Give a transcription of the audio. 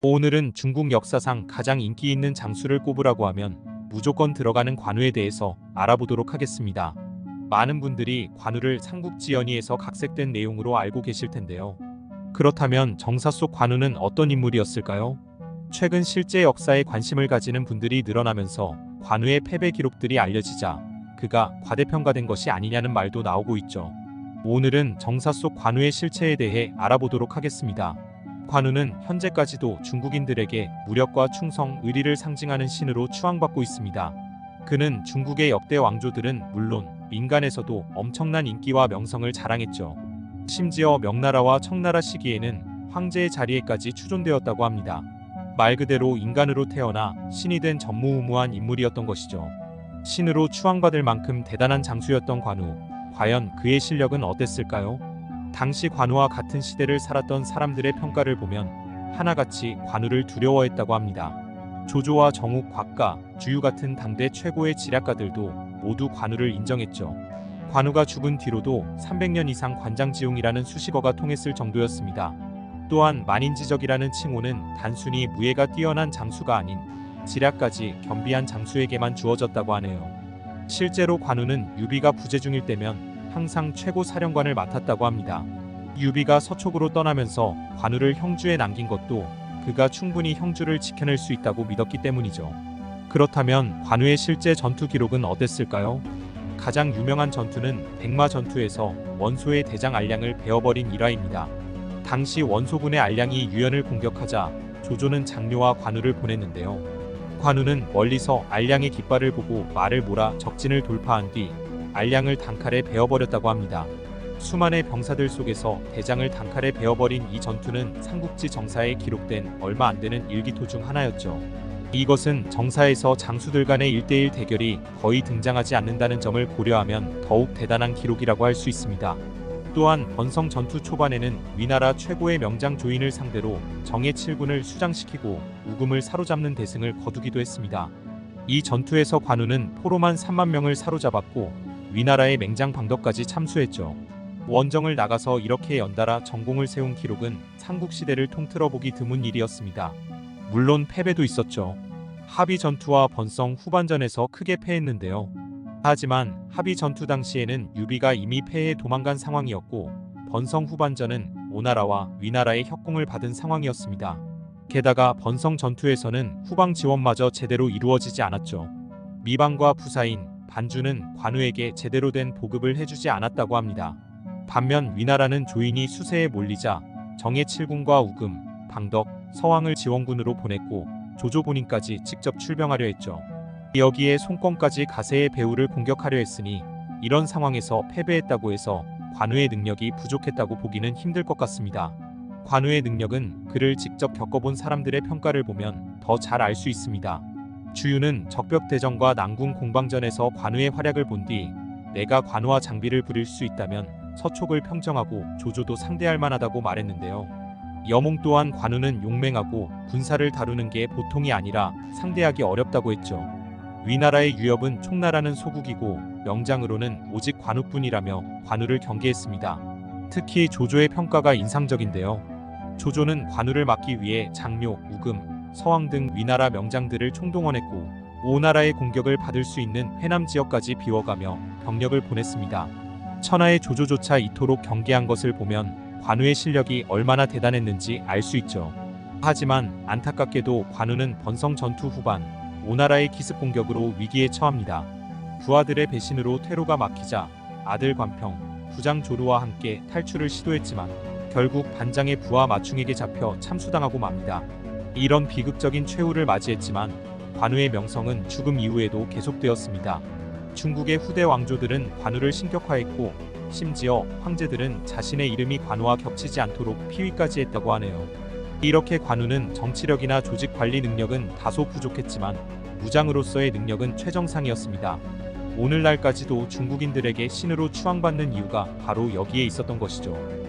오늘은 중국 역사상 가장 인기 있는 장수를 꼽으라고 하면 무조건 들어가는 관우에 대해서 알아보도록 하겠습니다. 많은 분들이 관우를 삼국지연의에서 각색된 내용으로 알고 계실 텐데요. 그렇다면 정사 속 관우는 어떤 인물이었을까요? 최근 실제 역사에 관심을 가지는 분들이 늘어나면서 관우의 패배 기록들이 알려지자 그가 과대평가된 것이 아니냐는 말도 나오고 있죠. 오늘은 정사 속 관우의 실체에 대해 알아보도록 하겠습니다. 관우는 현재까지도 중국인들에게 무력과 충성, 의리를 상징하는 신으로 추앙받고 있습니다. 그는 중국의 역대 왕조들은 물론 민간에서도 엄청난 인기와 명성을 자랑했죠. 심지어 명나라와 청나라 시기에는 황제의 자리에까지 추존되었다고 합니다. 말 그대로 인간으로 태어나 신이 된 전무후무한 인물이었던 것이죠. 신으로 추앙받을 만큼 대단한 장수였던 관우. 과연 그의 실력은 어땠을까요? 당시 관우와 같은 시대를 살았던 사람들의 평가를 보면 하나같이 관우를 두려워했다고 합니다. 조조와 정욱, 곽가, 주유 같은 당대 최고의 지략가들도 모두 관우를 인정했죠. 관우가 죽은 뒤로도 300년 이상 관장지용이라는 수식어가 통했을 정도였습니다. 또한 만인지적이라는 칭호는 단순히 무예가 뛰어난 장수가 아닌 지략까지 겸비한 장수에게만 주어졌다고 하네요. 실제로 관우는 유비가 부재 중일 때면 항상 최고 사령관을 맡았다고 합니다. 유비가 서촉으로 떠나면서 관우를 형주에 남긴 것도 그가 충분히 형주를 지켜낼 수 있다고 믿었기 때문이죠. 그렇다면 관우의 실제 전투 기록은 어땠을까요? 가장 유명한 전투는 백마 전투에서 원소의 대장 알량을 베어버린 일화입니다. 당시 원소군의 알량이 유연을 공격하자 조조는 장묘와 관우를 보냈는데요. 관우는 멀리서 알량의 깃발을 보고 말을 몰아 적진을 돌파한 뒤 알량을 단칼에 베어버렸다고 합니다. 수많은 병사들 속에서 대장을 단칼에 베어버린 이 전투는 삼국지 정사에 기록된 얼마 안 되는 일기토 중 하나였죠. 이것은 정사에서 장수들 간의 1대1 대결이 거의 등장하지 않는다는 점을 고려하면 더욱 대단한 기록이라고 할 수 있습니다. 또한 번성 전투 초반에는 위나라 최고의 명장 조인을 상대로 정예 7군을 수장시키고 우금을 사로잡는 대승을 거두기도 했습니다. 이 전투에서 관우는 포로만 3만 명을 사로잡았고 위나라의 맹장 방덕까지 참수했죠. 원정을 나가서 이렇게 연달아 전공을 세운 기록은 삼국시대를 통틀어보기 드문 일이었습니다. 물론 패배도 있었죠. 합의 전투와 번성 후반전에서 크게 패했는데요. 하지만 합의 전투 당시에는 유비가 이미 패해 도망간 상황이었고 번성 후반전은 오나라와 위나라의 협공을 받은 상황이었습니다. 게다가 번성 전투에서는 후방 지원마저 제대로 이루어지지 않았죠. 미방과 부사인 반주는 관우에게 제대로 된 보급을 해주지 않았다고 합니다. 반면 위나라는 조인이 수세에 몰리자 정예 7군과 우금, 방덕, 서왕을 지원군으로 보냈고 조조 본인까지 직접 출병하려 했죠. 여기에 송권까지 가세의 배후를 공격하려 했으니 이런 상황에서 패배했다고 해서 관우의 능력이 부족했다고 보기는 힘들 것 같습니다. 관우의 능력은 그를 직접 겪어본 사람들의 평가를 보면 더 잘 알 수 있습니다. 주유는 적벽대전과 난궁 공방전에서 관우의 활약을 본 뒤 내가 관우와 장비를 부릴 수 있다면 서촉을 평정하고 조조도 상대할 만하다고 말했는데요. 여몽 또한 관우는 용맹하고 군사를 다루는 게 보통이 아니라 상대하기 어렵다고 했죠. 위나라의 유협은 총나라는 소국이고 명장으로는 오직 관우뿐이라며 관우를 경계했습니다. 특히 조조의 평가가 인상적인데요. 조조는 관우를 막기 위해 장묘, 우금, 서왕 등 위나라 명장들을 총동원했고 오나라의 공격을 받을 수 있는 회남 지역까지 비워가며 병력을 보냈습니다. 천하의 조조조차 이토록 경계한 것을 보면 관우의 실력이 얼마나 대단했는지 알 수 있죠. 하지만 안타깝게도 관우는 번성 전투 후반 오나라의 기습 공격으로 위기에 처합니다. 부하들의 배신으로 퇴로가 막히자 아들 관평, 부장 조루와 함께 탈출을 시도했지만 결국 반장의 부하 마충에게 잡혀 참수당하고 맙니다. 이런 비극적인 최후를 맞이했지만 관우의 명성은 죽음 이후에도 계속되었습니다. 중국의 후대 왕조들은 관우를 신격화했고 심지어 황제들은 자신의 이름이 관우와 겹치지 않도록 피위까지 했다고 하네요. 이렇게 관우는 정치력이나 조직 관리 능력은 다소 부족했지만 무장으로서의 능력은 최정상이었습니다. 오늘날까지도 중국인들에게 신으로 추앙받는 이유가 바로 여기에 있었던 것이죠.